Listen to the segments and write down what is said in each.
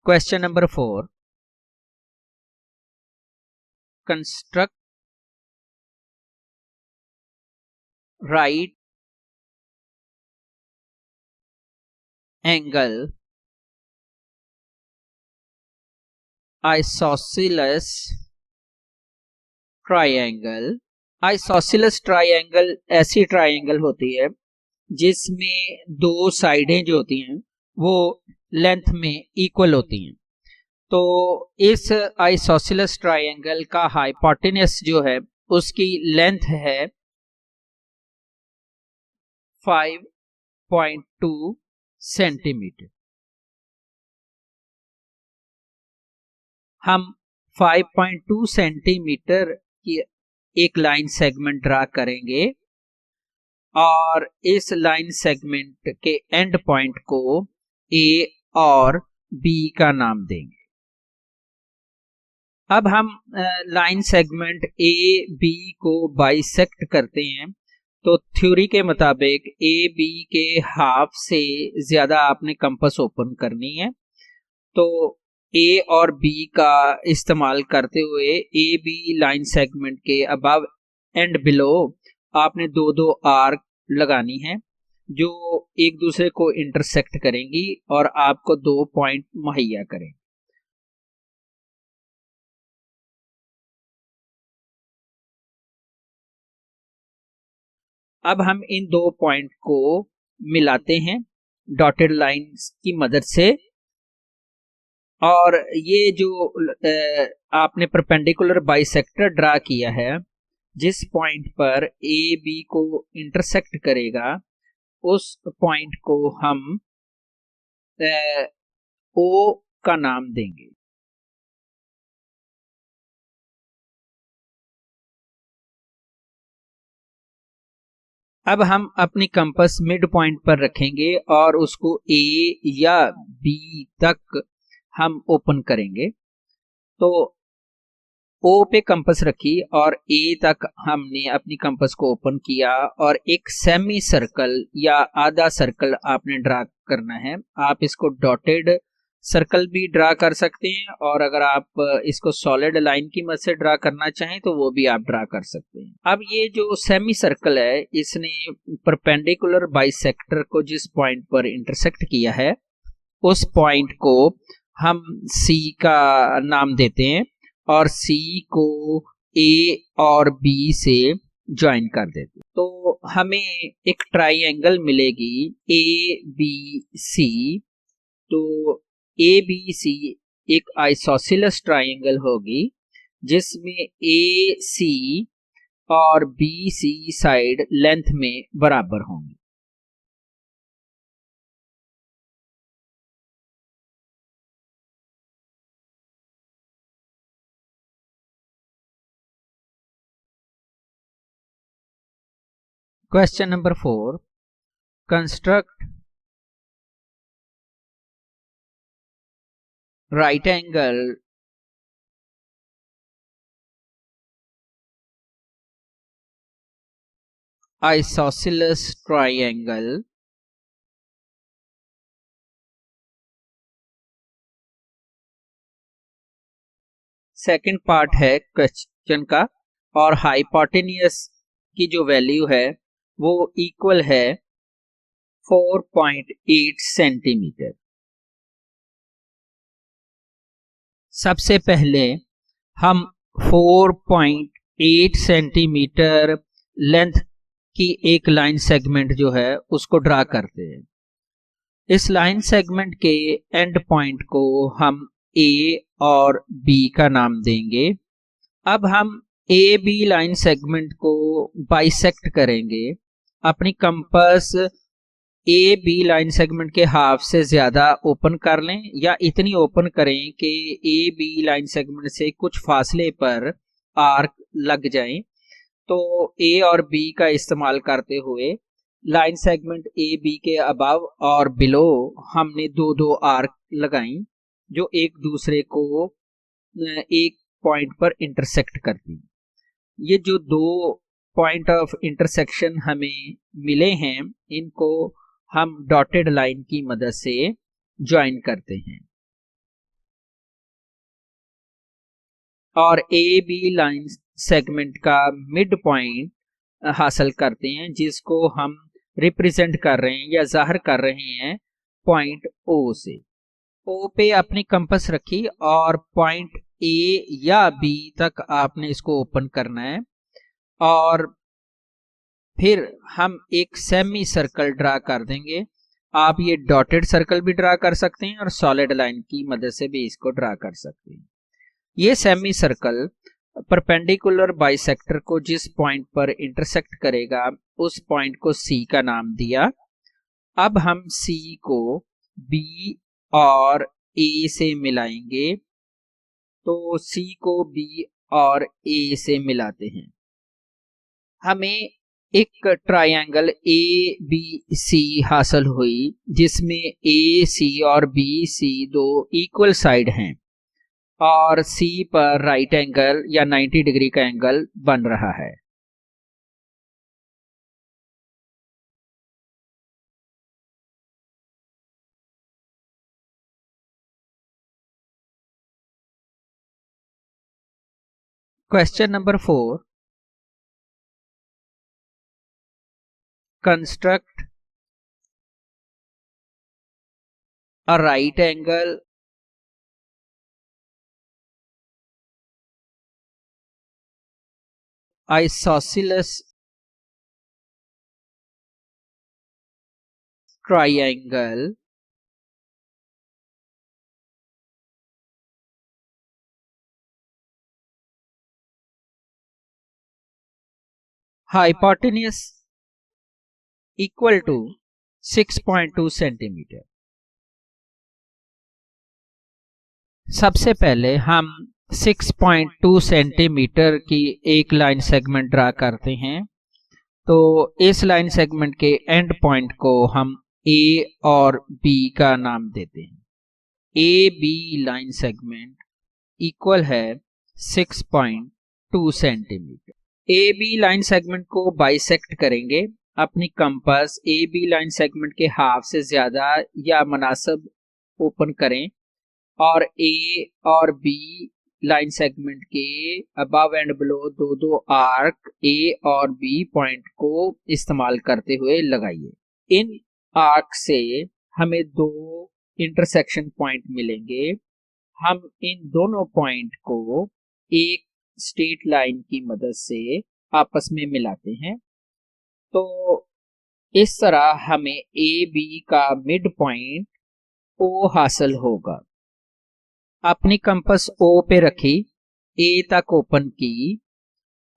Question number 4. Construct right angle isosceles triangle. Isosceles triangle ऐसी triangle होती है जिसमें दो साइडें जो होती हैं वो लेंथ में इक्वल होती हैं। तो इस आइसोसेलेस ट्राइंगल का हाइपोटेनस जो है उसकी लेंथ है 5.2 सेंटीमीटर। हम 5.2 सेंटीमीटर की एक लाइन सेगमेंट ड्रा करेंगे और इस लाइन सेगमेंट के एंड पॉइंट को ए और बी का नाम देंगे। अब हम लाइन सेगमेंट ए बी को बाइसेक्ट करते हैं। तो थ्योरी के मुताबिक ए बी के हाफ से ज्यादा आपने कंपास ओपन करनी है। तो ए और बी का इस्तेमाल करते हुए ए बी लाइन सेगमेंट के अबव एंड बिलो आपने दो दो आर्क लगानी है जो एक दूसरे को इंटरसेक्ट करेंगी और आपको 2 पॉइंट मुहैया करेंगे। अब हम इन 2 पॉइंट को मिलाते हैं डॉटेड लाइंस की मदद से, और ये जो आपने परपेंडिकुलर बाइसेक्टर ड्रा किया है जिस पॉइंट पर ए बी को इंटरसेक्ट करेगा उस पॉइंट को हम ओ का नाम देंगे। अब हम अपनी कंपास मिड पॉइंट पर रखेंगे और उसको ए या बी तक हम ओपन करेंगे। तो ओ पे कंपास रखी और ए तक हमने अपनी कंपास को ओपन किया और एक सेमी सर्कल या आधा सर्कल आपने ड्रा करना है। आप इसको डॉटेड सर्कल भी ड्रा कर सकते हैं और अगर आप इसको सॉलिड लाइन की मदद से ड्रा करना चाहें तो वो भी आप ड्रा कर सकते हैं। अब ये जो सेमी सर्कल है इसने परपेंडिकुलर बाइसेक्टर को जिस पॉइंट पर इंटरसेक्ट किया है उस पॉइंट को हम सी का नाम देते हैं और सी को ए और बी से ज्वाइन कर देते हैं। तो हमें एक ट्राइंगल मिलेगी ए बी सी। तो ए बी सी एक आइसोसेलेस ट्राइंगल होगी जिसमें ए सी और बी सी साइड लेंथ में बराबर होंगी। Question number 4. Construct right angle isosceles triangle second part है क्वेश्चन का, और हाइपोटेनियस की जो वैल्यू है वो इक्वल है 4.8 सेंटीमीटर। सबसे पहले हम 4.8 सेंटीमीटर लेंथ की एक लाइन सेगमेंट जो है उसको ड्रा करते हैं। इस लाइन सेगमेंट के एंड पॉइंट को हम ए और बी का नाम देंगे। अब हम ए बी लाइन सेगमेंट को बाइसेक्ट करेंगे। अपनी compass A B line segment के हाफ से ज्यादा ओपन कर लें या इतनी ओपन करें कि ए बी लाइन सेगमेंट से कुछ फासले पर आर्क लग जाएं। तो ए और बी का इस्तेमाल करते हुए लाइन सेगमेंट ए बी के अबव और बिलो हमने दो दो आर्क लगाई जो एक दूसरे को एक पॉइंट पर इंटरसेक्ट करती। ये जो दो पॉइंट ऑफ इंटरसेक्शन हमें मिले हैं इनको हम डॉटेड लाइन की मदद से ज्वाइन करते हैं। और ए बी लाइन सेगमेंट का मिड पॉइंट हासिल करते हैं, जिसको हम रिप्रेजेंट कर रहे हैं या जाहिर कर रहे हैं पॉइंट ओ से। ओ पे अपनी कंपास रखी और पॉइंट ए या बी तक आपने इसको ओपन करना है, और फिर हम एक सेमी सर्कल ड्रा कर देंगे। आप ये डॉटेड सर्कल भी ड्रा कर सकते हैं और सॉलिड लाइन की मदद से भी इसको ड्रा कर सकते हैं। ये सेमी सर्कल परपेंडिकुलर बाइसेक्टर को जिस पॉइंट पर इंटरसेक्ट करेगा उस पॉइंट को सी का नाम दिया। अब हम सी को बी और ए से मिलाएंगे, तो सी को बी और ए से मिलाते हैं। हमें एक ट्रायंगल ए बी सी हासिल हुई, जिसमें ए सी और बी सी दो इक्वल साइड हैं और सी पर राइट एंगल या 90 डिग्री का एंगल बन रहा है। Question number 4, construct a right angle isosceles triangle hypotenuse equal to 6.2 centimetre. सबसे पहले हम 6.2 सेंटीमीटर की एक लाइन सेगमेंट ड्रा करते हैं। तो इस लाइन सेगमेंट के एंड पॉइंट को हम ए और बी का नाम देते हैं। A B line segment equal है 6.2 centimetre. A B line segment को बाइसेक्ट करेंगे। अपनी compass A B line segment के हाफ से ज्यादा या मुनासिब ओपन करें और ए और बी लाइन सेगमेंट के अबव एंड बिलो दो दो आर्क ए और बी पॉइंट को इस्तेमाल करते हुए लगाइए। इन आर्क से हमें दो इंटरसेक्शन पॉइंट मिलेंगे। हम इन दोनों पॉइंट को एक स्ट्रेट लाइन की मदद से आपस में मिलाते हैं। तो इस तरह हमें ए बी का मिड पॉइंट ओ हासिल होगा। अपनी कंपास ओ पे रखी, ए तक ओपन की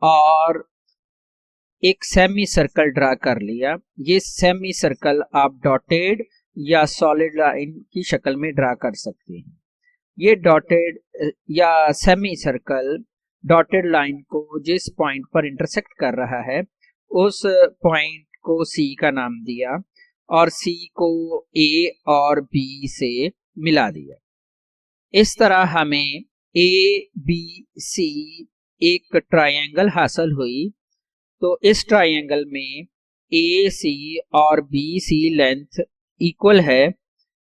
और एक सेमी सर्कल ड्रा कर लिया। ये सेमी सर्कल आप डॉटेड या सॉलिड लाइन की शक्ल में ड्रा कर सकते हैं। ये डॉटेड या सेमी सर्कल डॉटेड लाइन को जिस पॉइंट पर इंटरसेक्ट कर रहा है उस पॉइंट को सी का नाम दिया और सी को ए और बी से मिला दिया। इस तरह हमें ए बी सी एक ट्रायंगल हासिल हुई। तो इस ट्रायंगल में ए सी और बी सी लेंथ इक्वल है,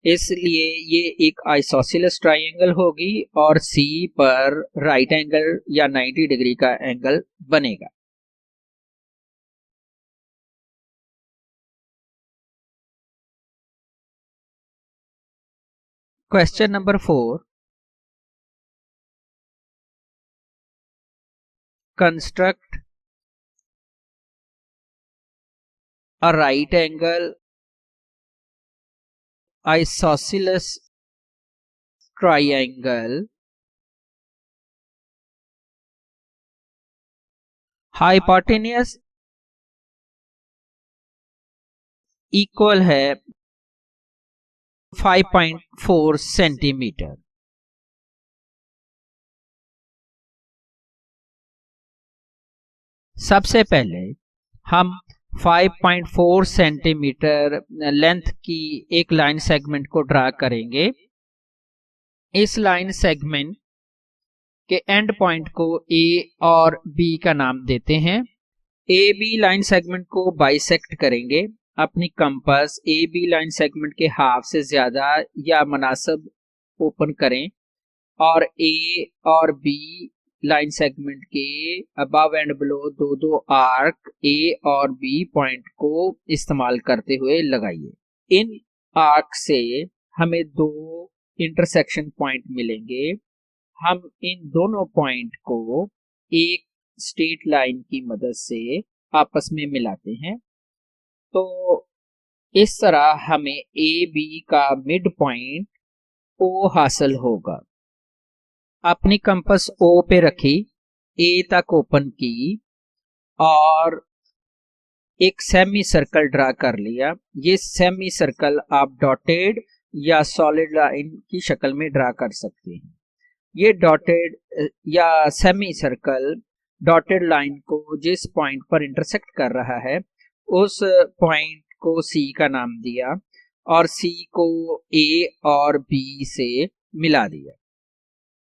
इसलिए ये एक आइसोसेलेस ट्रायंगल होगी और सी पर राइट एंगल या 90 डिग्री का एंगल बनेगा। Question number 4, construct a right angle isosceles triangle hypotenuse equal है 5.4 सेंटीमीटर। सबसे पहले हम 5.4 सेंटीमीटर लेंथ की एक लाइन सेगमेंट को ड्रा करेंगे। इस लाइन सेगमेंट के एंड पॉइंट को ए और बी का नाम देते हैं। ए बी लाइन सेगमेंट को बाइसेक्ट करेंगे। अपनी compass A B line segment के हाफ से ज्यादा या मुनासिब ओपन करें और ए और बी लाइन सेगमेंट के अबव एंड बिलो दो दो आर्क ए और बी पॉइंट को इस्तेमाल करते हुए लगाइए। इन आर्क से हमें दो इंटरसेक्शन पॉइंट मिलेंगे। हम इन दोनों पॉइंट को एक स्ट्रेट लाइन की मदद से आपस में मिलाते हैं। तो इस तरह हमें ए बी का मिड पॉइंट ओ हासिल होगा। अपनी कंपास ओ पे रखी, ए तक ओपन की और एक सेमी सर्कल ड्रा कर लिया। ये सेमी सर्कल आप डॉटेड या सॉलिड लाइन की शक्ल में ड्रा कर सकते हैं। ये डॉटेड या सेमी सर्कल डॉटेड लाइन को जिस पॉइंट पर इंटरसेक्ट कर रहा है उस पॉइंट को सी का नाम दिया और सी को ए और बी से मिला दिया।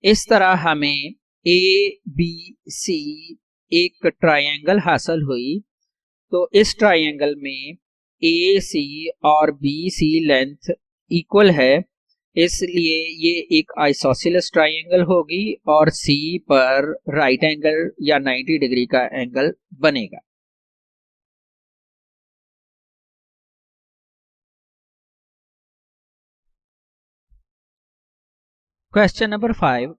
इस तरह हमें ए बी सी एक ट्रायंगल हासिल हुई। तो इस ट्रायंगल में ए सी और बी सी लेंथ इक्वल है, इसलिए ये एक आइसोसेलेस ट्रायंगल होगी और सी पर राइट एंगल या 90 डिग्री का एंगल बनेगा। Question number 5,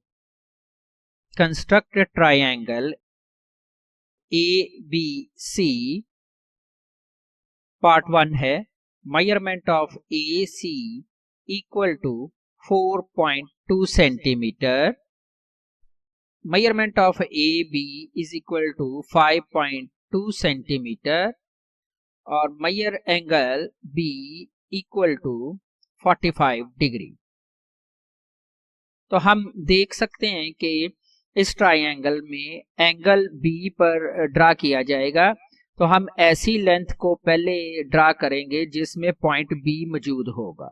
construct a triangle ABC। Part 1 है measurement of AC equal to 4.2 centimetre, measurement of AB is equal to 5.2 centimetre और measure angle B equal to 45 degree. तो हम देख सकते हैं कि इस ट्रायंगल में एंगल बी पर ड्रा किया जाएगा। तो हम ऐसी लेंथ को पहले ड्रा करेंगे जिसमें पॉइंट बी मौजूद होगा।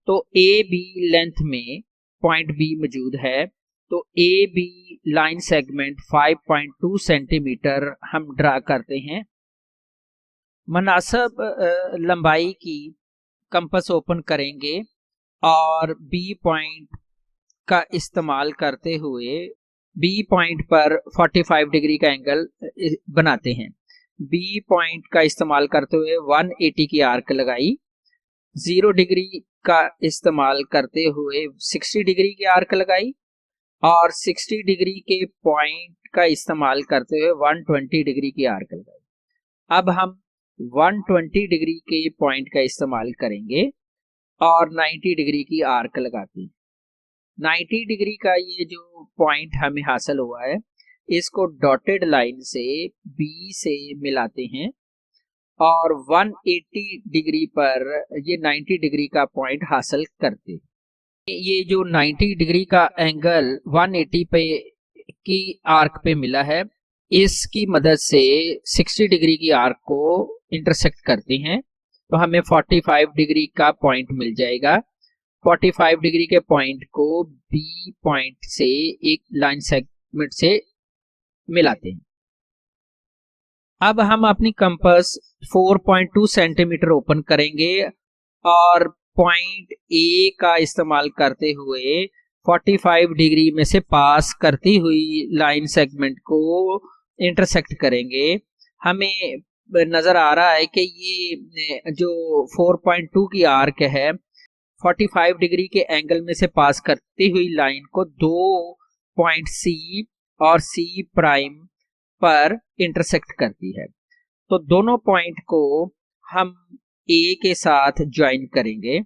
तो ए बी लेंथ में पॉइंट बी मौजूद है, तो A B line segment 5.2 centimetre हम ड्रा करते हैं। मुनासिब लंबाई की कंपास ओपन करेंगे और बी पॉइंट का इस्तेमाल करते हुए बी पॉइंट पर 45 डिग्री का एंगल बनाते हैं। बी पॉइंट का इस्तेमाल करते हुए 180 की आर्क लगाई, 0 डिग्री का इस्तेमाल करते हुए 60 डिग्री की आर्क लगाई और 60 डिग्री के पॉइंट का इस्तेमाल करते हुए 120 डिग्री की आर्क लगाई। अब हम 120 डिग्री के पॉइंट का इस्तेमाल करेंगे और 90 डिग्री की आर्क लगाते हैं। 90 डिग्री का ये जो पॉइंट हमें हासिल हुआ है इसको डॉटेड लाइन से बी से मिलाते हैं और 180 डिग्री पर ये 90 डिग्री का पॉइंट हासिल करते हैं। ये जो 90 डिग्री का एंगल 180 पे की आर्क पे मिला है, इसकी मदद से 60 डिग्री की आर्क को इंटरसेक्ट करते हैं। तो हमें 45 डिग्री का पॉइंट मिल जाएगा। 45 डिग्री के पॉइंट को बी पॉइंट से एक लाइन सेगमेंट से मिलाते हैं। अब हम अपनी कंपास 4.2 सेंटीमीटर ओपन करेंगे और पॉइंट ए का इस्तेमाल करते हुए 45 डिग्री में से पास करती हुई लाइन सेगमेंट को इंटरसेक्ट करेंगे। हमें नजर आ रहा है कि ये जो 4.2 की आर्क है 45 डिग्री के एंगल में से पास करती हुई लाइन को दो पॉइंट सी और सी प्राइम पर इंटरसेक्ट करती है। तो दोनों पॉइंट को हम ए के साथ ज्वाइन करेंगे।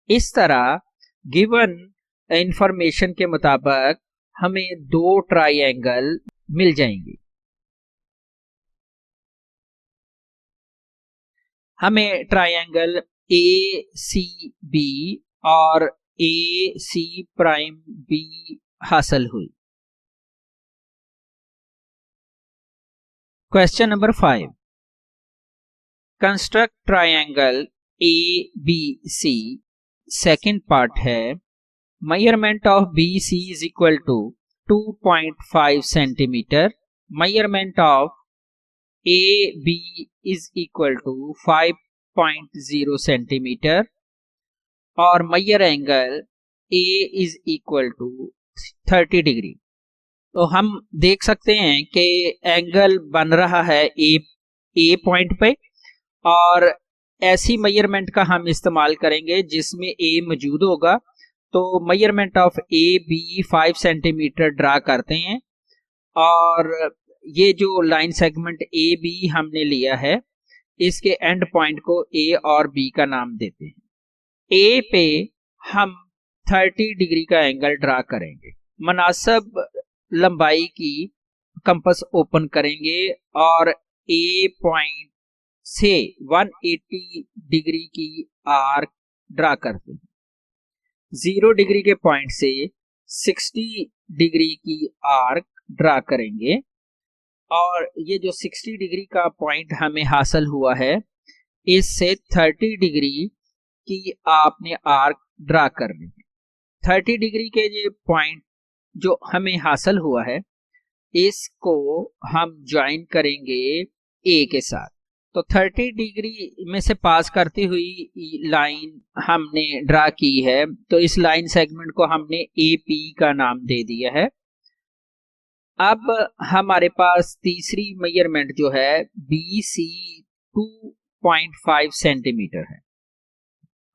इस तरह गिवन इंफॉर्मेशन के मुताबिक हमें दो ट्रायंगल मिल जाएंगे। हमें ट्रायंगल ए सी बी और ए सी प्राइम बी हासिल हुई। Question number 5, construct triangle A B C. Second part है measurement of B C is equal to 2.5 centimetre, measurement of A B is equal to 5.0 centimetre और measure angle A is equal to 30 degree. तो हम देख सकते हैं कि angle बन रहा है ए पॉइंट पे, और ऐसी मेजरमेंट का हम इस्तेमाल करेंगे जिसमें ए मौजूद होगा। तो measurement of A B 5 centimetre draw करते हैं, और ये जो लाइन सेगमेंट ए बी हमने लिया है इसके एंड पॉइंट को ए और बी का नाम देते हैं। ए पे हम 30 डिग्री का एंगल ड्रा करेंगे, मुनासिब लंबाई की कंपास ओपन करेंगे और ए पॉइंट से 180 डिग्री की आर्क ड्रा करते हैं। 0 डिग्री के पॉइंट से 60 डिग्री की आर्क ड्रा करेंगे, और ये जो 60 डिग्री का पॉइंट हमें हासिल हुआ है इससे 30 डिग्री की आपने आर्क ड्रा करनी है। 30 डिग्री के ये पॉइंट जो हमें हासिल हुआ है इसको हम ज्वाइन करेंगे ए के साथ। तो 30 डिग्री में से पास करती हुई लाइन हमने ड्रा की है, तो इस लाइन सेगमेंट को हमने ए पी का नाम दे दिया है। अब हमारे पास तीसरी मेजरमेंट जो है बी सी 2.5 सेंटीमीटर है।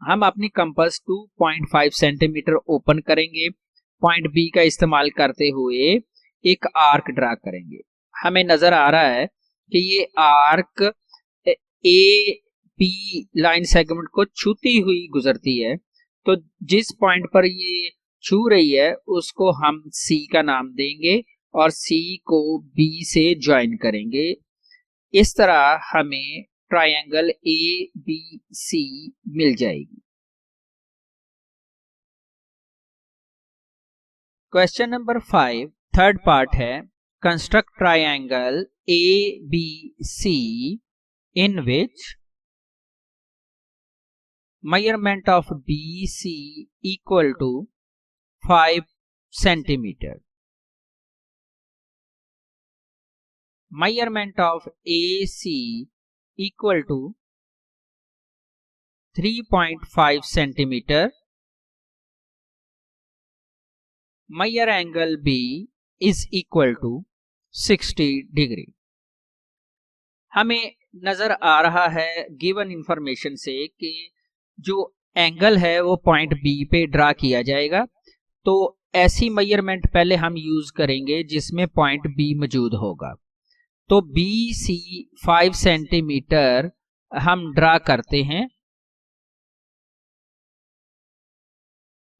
हम अपनी कंपास 2.5 सेंटीमीटर ओपन करेंगे, पॉइंट बी का इस्तेमाल करते हुए एक आर्क ड्रा करेंगे। हमें नजर आ रहा है कि ये arc A P line segment को छूती हुई गुजरती है, तो जिस पॉइंट पर ये छू रही है उसको हम सी का नाम देंगे और सी को बी से ज्वाइन करेंगे। इस तरह हमें ट्रायंगल ए बी सी मिल जाएगी। क्वेश्चन नंबर 5 थर्ड पार्ट है, construct triangle A B C in which measurement of BC equal to 5 centimeter, measurement of AC equal to 3.5 centimeter, measure angle B is equal to 60 degree। हमें नजर आ रहा है given information से कि जो angle है वो पॉइंट बी पे ड्रा किया जाएगा। तो ऐसी मेजरमेंट पहले हम यूज करेंगे जिसमें पॉइंट बी मौजूद होगा। तो बी सी 5 सेंटीमीटर हम ड्रा करते हैं।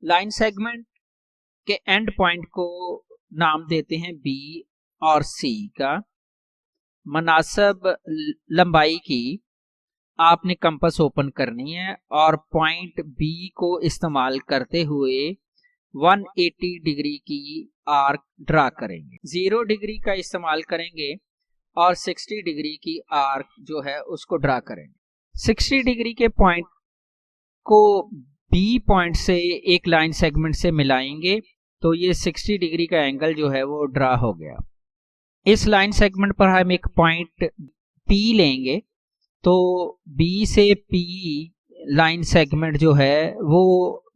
लाइन सेगमेंट के एंड पॉइंट को नाम देते हैं बी और सी का। मुनासिब लंबाई की आपने कंपास ओपन करनी है और पॉइंट बी को इस्तेमाल करते हुए 180 डिग्री की आर्क ड्रा करेंगे। 0 डिग्री का इस्तेमाल करेंगे और 60 डिग्री की आर्क जो है उसको ड्रा करेंगे। 60 डिग्री के पॉइंट को बी पॉइंट से एक लाइन सेगमेंट से मिलाएंगे, तो ये 60 डिग्री का एंगल जो है वो ड्रा हो गया। इस लाइन सेगमेंट पर हम एक पॉइंट P लेंगे, तो B से P लाइन सेगमेंट जो है वो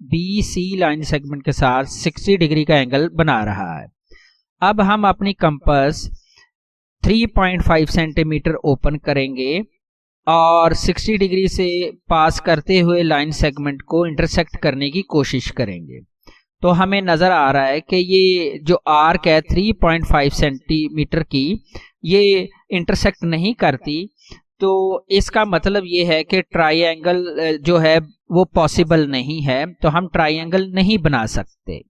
BC लाइन सेगमेंट के साथ 60 डिग्री का एंगल बना रहा है। अब हम अपनी कंपास 3.5 सेंटीमीटर ओपन करेंगे और 60 डिग्री से पास करते हुए लाइन सेगमेंट को इंटरसेक्ट करने की कोशिश करेंगे। तो हमें नजर आ रहा है कि ये जो आर्क है 3.5 सेंटीमीटर की ये इंटरसेक्ट नहीं करती, तो इसका मतलब ये है कि ट्रायंगल जो है वो पॉसिबल नहीं है, तो हम ट्रायंगल नहीं बना सकते।